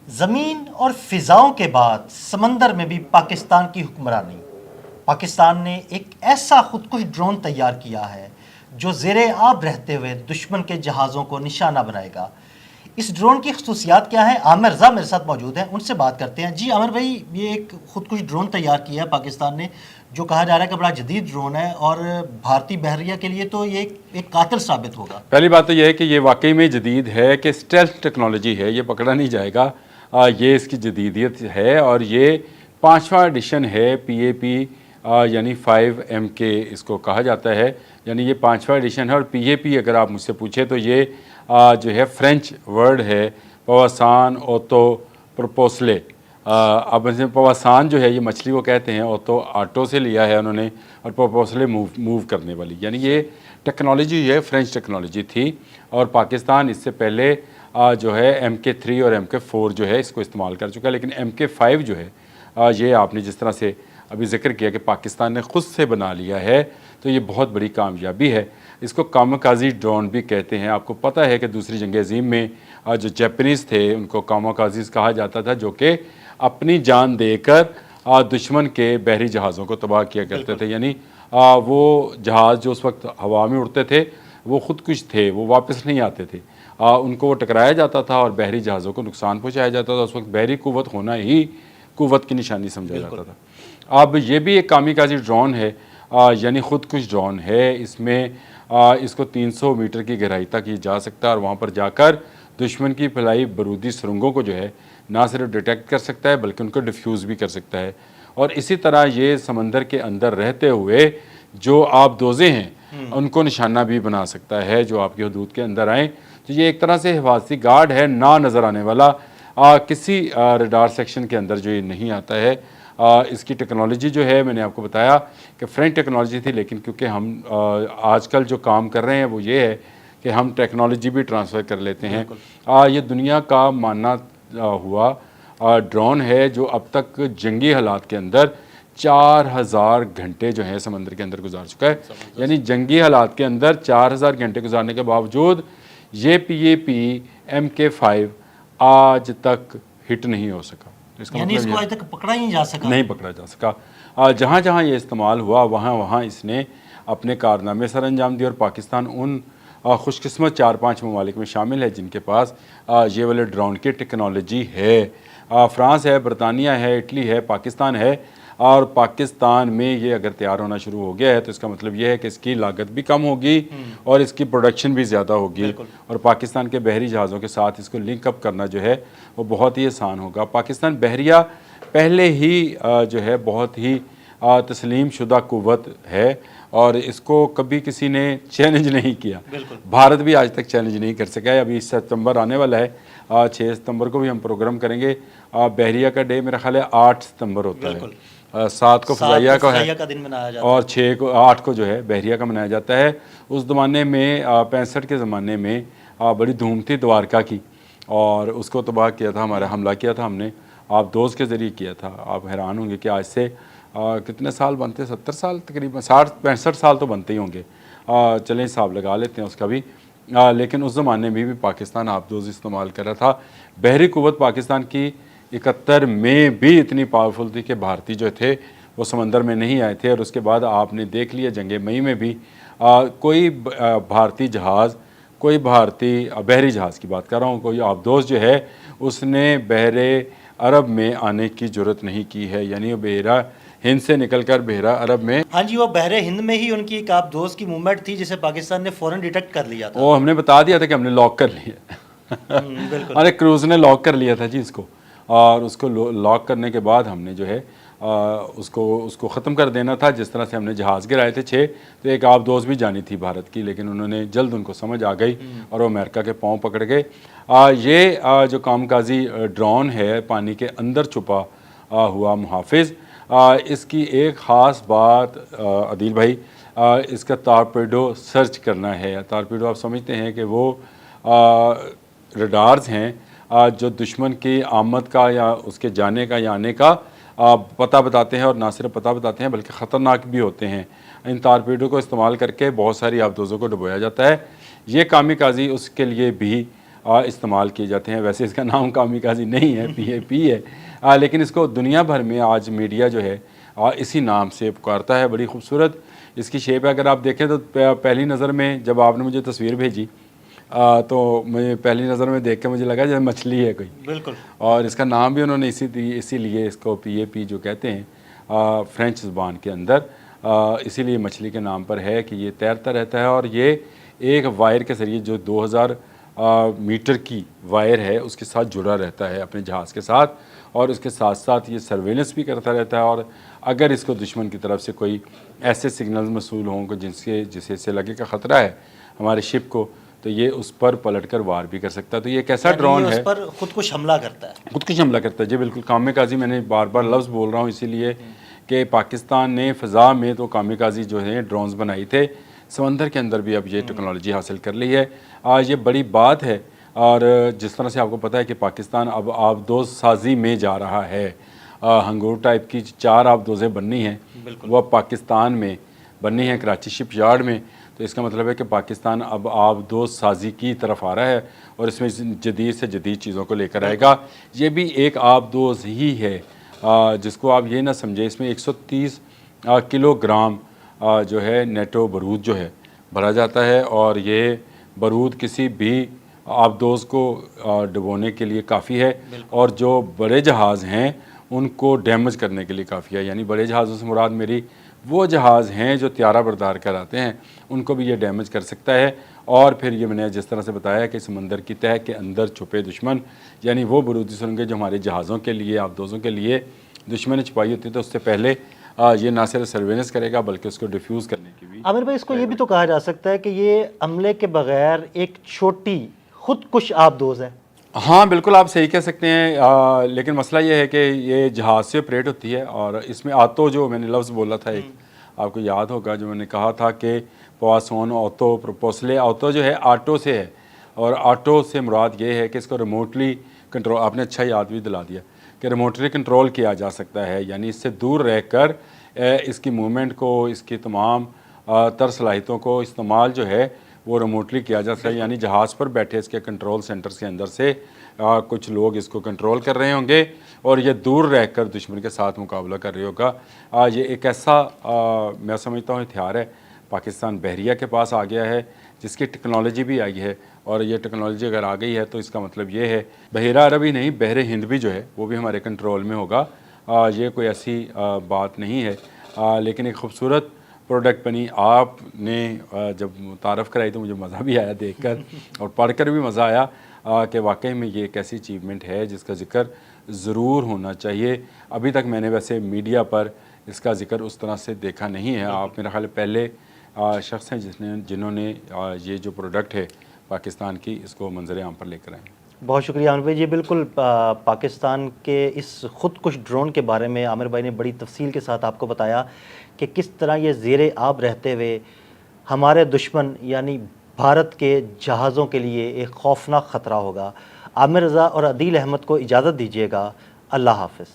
ज़मीन और फ़िज़ाओं के बाद समंदर में भी पाकिस्तान की हुक्मरानी। पाकिस्तान ने एक ऐसा खुदकुश ड्रोन तैयार किया है जो ज़ेरे आब रहते हुए दुश्मन के जहाज़ों को निशाना बनाएगा। इस ड्रोन की खसूसियात क्या है? आमिर रज़ा मेरे साथ मौजूद हैं, उनसे बात करते हैं। जी आमिर भाई, ये एक खुदकुश ड्रोन तैयार किया है पाकिस्तान ने, जो कहा जा रहा है कि बड़ा जदीद ड्रोन है और भारतीय बहरिया के लिए तो ये एक कातिल साबित होगा। पहली बात तो यह है कि ये वाकई में जदीद है कि स्टेल्थ टेक्नोलॉजी है, ये पकड़ा नहीं जाएगा। ये इसकी जदीदियत है और ये 5वां एडिशन है PAP यानी 5MK इसको कहा जाता है, यानी ये 5वां एडिशन है। और PAP अगर आप मुझसे पूछे तो ये जो है फ्रेंच वर्ड है, पवासान ओतो प्रपोसले। अब इसमें पवासान जो है ये मछली को कहते हैं, ओतो आटो से लिया है उन्होंने, और प्रपोसले मूव करने वाली, यानी ये टेक्नोलॉजी है फ्रेंच टेक्नोलॉजी थी। और पाकिस्तान इससे पहले जो है MK3 और MK4 जो है इसको इस्तेमाल कर चुका है, लेकिन MK5 जो है ये आपने जिस तरह से अभी जिक्र किया कि पाकिस्तान ने ख़ुद से बना लिया है, तो ये बहुत बड़ी कामयाबी है। इसको कामाकाजी ड्रोन भी कहते हैं। आपको पता है कि दूसरी जंग अज़ीम में जो जापानीज़ थे उनको कामाकाजीज़ कहा जाता था, जो कि अपनी जान देकर दुश्मन के बहरी जहाज़ों को तबाह किया करते थे। यानी वो जहाज़ जो उस वक्त हवा में उड़ते थे वो खुद कुछ थे, वो वापस नहीं आते थे। उनको वो टकराया जाता था और बहरी जहाज़ों को नुकसान पहुँचाया जाता था। उस वक्त बहरी कुव्वत होना ही कुव्वत की निशानी समझा जाता था। अब ये भी एक कामिकाजी ड्रोन है, यानी खुद कुछ ड्रोन है। इसमें इसको 300 मीटर की गहराई तक ये जा सकता है और वहाँ पर जाकर दुश्मन की फैलाई बारूदी सुरंगों को जो है ना सिर्फ डिटेक्ट कर सकता है बल्कि उनको डिफ्यूज़ भी कर सकता है। और इसी तरह ये समंदर के अंदर रहते हुए जो आबदोज़े हैं उनको निशाना भी बना सकता है जो आपकी हदूद के अंदर आएँ। तो ये एक तरह से हिफाजती गार्ड है, ना नज़र आने वाला, किसी रडार सेक्शन के अंदर जो ये नहीं आता है। इसकी टेक्नोलॉजी जो है, मैंने आपको बताया कि फ्रेंच टेक्नोलॉजी थी, लेकिन क्योंकि हम आजकल जो काम कर रहे हैं वो ये है कि हम टेक्नोलॉजी भी ट्रांसफ़र कर लेते हैं। ये दुनिया का माना हुआ ड्रोन है जो अब तक जंगी हालात के अंदर 4000 घंटे जो है समंदर के अंदर गुजार चुका है। यानी जंगी हालात के अंदर 4000 घंटे गुजारने के बावजूद ये PAP MK5 आज तक हिट नहीं हो सका। इसका यानी इसको आज तक पकड़ा ही नहीं जा सका, नहीं पकड़ा जा सका। जहाँ जहाँ ये इस्तेमाल हुआ वहाँ वहाँ इसने अपने कारनामे सर अंजाम दिए। और पाकिस्तान उन खुशकिस्मत 4-5 ममालिक में शामिल है जिनके पास ये वाले ड्रोन की टेक्नोलॉजी है। फ्रांस है, बरतानिया है, इटली है, पाकिस्तान है। और पाकिस्तान में ये अगर तैयार होना शुरू हो गया है तो इसका मतलब ये है कि इसकी लागत भी कम होगी और इसकी प्रोडक्शन भी ज़्यादा होगी। और पाकिस्तान के बहरी जहाज़ों के साथ इसको लिंक अप करना जो है वो बहुत ही आसान होगा। पाकिस्तान बहरिया पहले ही जो है बहुत ही तस्लीम शुदा कुव्वत है और इसको कभी किसी ने चैलेंज नहीं किया। भारत भी आज तक चैलेंज नहीं कर सका है। अभी सितंबर आने वाला है, 6 सितंबर को भी हम प्रोग्राम करेंगे। बहरिया का डे मेरा ख्याल है 8 सितंबर होता है। 7 को फ़ज़ाइया का दिन मनाया जाता है और 8 को जो है बहरिया का मनाया जाता है। उस ज़माने में 65 के ज़माने में बड़ी धूम थी द्वारका की और उसको तबाह किया था, हमारा हमला किया था हमने, आप दोस्त के ज़रिए किया था। आप हैरान होंगे कि आज से कितने साल बनते, 70 साल तकरीबन, 60-65 साल तो बनते ही होंगे। चलें हिसाब लगा लेते हैं उसका भी। लेकिन उस ज़माने में भी पाकिस्तान आबदोज़ इस्तेमाल कर रहा था। बहरी कुव्वत पाकिस्तान की 71 में भी इतनी पावरफुल थी कि भारतीय जो थे वो समंदर में नहीं आए थे। और उसके बाद आपने देख लिया जंग मई में भी कोई भारतीय जहाज़, कोई भारतीय बहरी जहाज़ की बात कर रहा हूँ, कोई आबदोज़ जो है उसने बहरे अरब में आने की ज़रूरत नहीं की है। यानी वो बहरा हिंद से निकलकर बहरा अरब में, हाँ जी, वो बहरे हिंद में ही उनकी एक आबदोज़ की मूवमेंट थी जिसे पाकिस्तान ने फ़ौरन डिटेक्ट कर लिया था। वो हमने बता दिया था कि हमने लॉक कर लिया। अरे क्रूज़ ने लॉक कर लिया था जी इसको, और उसको लॉक करने के बाद हमने जो है उसको ख़त्म कर देना था। जिस तरह से हमने जहाज़ गिराए थे 6, तो एक आबदोज़ भी जानी थी भारत की, लेकिन उन्होंने जल्द उनको समझ आ गई और वो अमेरिका के पाँव पकड़ गए। ये जो कामकाजी ड्रोन है पानी के अंदर छुपा हुआ मुहाफ़िज़, इसकी एक ख़ास बात अदील भाई, इसका टारपीडो सर्च करना है। टारपीडो आप समझते हैं कि वो रडार्स हैं जो दुश्मन की आमद का या उसके जाने का या आने का पता बताते हैं, और ना सिर्फ पता बताते हैं बल्कि ख़तरनाक भी होते हैं। इन टारपीडो को इस्तेमाल करके बहुत सारी आबदोज़ों को डुबोया जाता है। ये कामिकाजी उसके लिए भी इस्तेमाल किए जाते हैं। वैसे इसका नाम कामिकाज़ी नहीं है, PAP है, लेकिन इसको दुनिया भर में आज मीडिया जो है इसी नाम से पुकारता है। बड़ी खूबसूरत इसकी शेप है। अगर आप देखें तो पहली नज़र में जब आपने मुझे तस्वीर भेजी तो मुझे पहली नज़र में देख के मुझे लगा जैसे मछली है कोई, बिल्कुल। और इसका नाम भी उन्होंने इसीलिए इसको PAP जो कहते हैं फ्रेंच ज़ुबान के अंदर, इसीलिए मछली के नाम पर है कि ये तैरता रहता है। और ये एक वायर के ज़रिए जो 2000 मीटर की वायर है उसके साथ जुड़ा रहता है अपने जहाज़ के साथ, और उसके साथ साथ ये सर्वेलेंस भी करता रहता है। और अगर इसको दुश्मन की तरफ से कोई ऐसे सिग्नल्स मसूल हों जिससे इससे लगे का ख़तरा है हमारे शिप को, तो ये उस पर पलटकर वार भी कर सकता है। तो ये एक ऐसा ड्रोन है, उस पर खुदकुश हमला करता है। खुदकुश हमला करता है जी, बिल्कुल। कामिकाज़ी मैंने बार बार लफ्ज़ बोल रहा हूँ इसीलिए कि पाकिस्तान ने फ़ज़ा में तो कामिकाज़ी जो है ड्रोन्स बनाए थे, समंदर के अंदर भी अब ये टेक्नोलॉजी हासिल कर ली है। आज ये बड़ी बात है। और जिस तरह से आपको पता है कि पाकिस्तान अब आबदोज़ साजी में जा रहा है, हंगूर टाइप की 4 आबदोज़ें बननी हैं, वह पाकिस्तान में बननी है, कराची शिप यार्ड में। तो इसका मतलब है कि पाकिस्तान अब आबदोज़ साजी की तरफ आ रहा है और इसमें जदीद से जदीद चीज़ों को लेकर आएगा। ये भी एक आबदोज़ ही है, जिसको आप ये ना समझे, इसमें 130 किलोग्राम जो है नेटो बारूद जो है भरा जाता है, और ये बारूद किसी भी आबदोज़ को डुबोने के लिए काफ़ी है, और जो बड़े जहाज़ हैं उनको डैमेज करने के लिए काफ़ी है। यानी बड़े जहाज़ों से मुराद मेरी वो जहाज़ हैं जो त्यारा बरदार कराते हैं, उनको भी ये डैमेज कर सकता है। और फिर ये मैंने जिस तरह से बताया कि समंदर की तह के अंदर छुपे दुश्मन, यानी वो बारूदी सुरंगें जो हमारे जहाज़ों के लिए, आबदोज़ों के लिए दुश्मन ने छुपाई होती है, तो उससे पहले ये ना सिर्फ सर्वेलेंस करेगा बल्कि उसको डिफ्यूज़ करने की भी। आमिर भाई, इसको ये भी तो कहा जा सकता है कि ये अमले के बगैर एक छोटी खुदकुश आबदोज़ है। हाँ बिल्कुल, आप सही कह सकते हैं। लेकिन मसला ये है कि ये जहाज़ से ऑपरेट होती है, और इसमें आतो जो मैंने लफ्ज़ बोला था एक, आपको याद होगा जो मैंने कहा था कि पॉसोन ऑटो प्रोपोसले ऑटो जो है आटो से है, और ऑटो से मुराद ये है कि इसको रिमोटली कंट्रोल, आपने अच्छा याद भी दिला दिया कि रिमोटली कंट्रोल किया जा सकता है। यानी इससे दूर रहकर इसकी मूवमेंट को, इसकी तमाम तर सलाहियतों को इस्तेमाल जो है वो रिमोटली किया जा सकता है। यानी जहाज़ पर बैठे इसके कंट्रोल सेंटर्स के अंदर से कुछ लोग इसको कंट्रोल कर रहे होंगे, और ये दूर रहकर दुश्मन के साथ मुकाबला कर रहे होगा। ये एक ऐसा मैं समझता हूँ हथियार है, पाकिस्तान बहरिया के पास आ गया है, जिसकी टेक्नोलॉजी भी आई है। और ये टेक्नोलॉजी अगर आ गई है तो इसका मतलब ये है बहरा अरबी नहीं, बहरे हिंद भी जो है वो भी हमारे कंट्रोल में होगा। ये कोई ऐसी बात नहीं है, लेकिन एक खूबसूरत प्रोडक्ट बनी। आपने जब तारफ़ कराई तो मुझे मज़ा भी आया देखकर, और पढ़कर भी मज़ा आया कि वाकई में ये एक ऐसी अचीवमेंट है जिसका ज़िक्र ज़रूर होना चाहिए। अभी तक मैंने वैसे मीडिया पर इसका ज़िक्र उस तरह से देखा नहीं है। आप मेरा ख्याल पहले शख्स हैं जिन्होंने ये जो प्रोडक्ट है पाकिस्तान की, इसको मंजर आम पर लेकर आए। बहुत शुक्रिया आमिर भाई। ये बिल्कुल पाकिस्तान के इस खुदकुश ड्रोन के बारे में आमिर भाई ने बड़ी तफसील के साथ आपको बताया कि किस तरह ये ज़ेरे आब रहते हुए हमारे दुश्मन यानी भारत के जहाज़ों के लिए एक खौफनाक ख़तरा होगा। आमिर रज़ा और अदील अहमद को इजाज़त दीजिएगा। अल्लाह हाफ़िज़।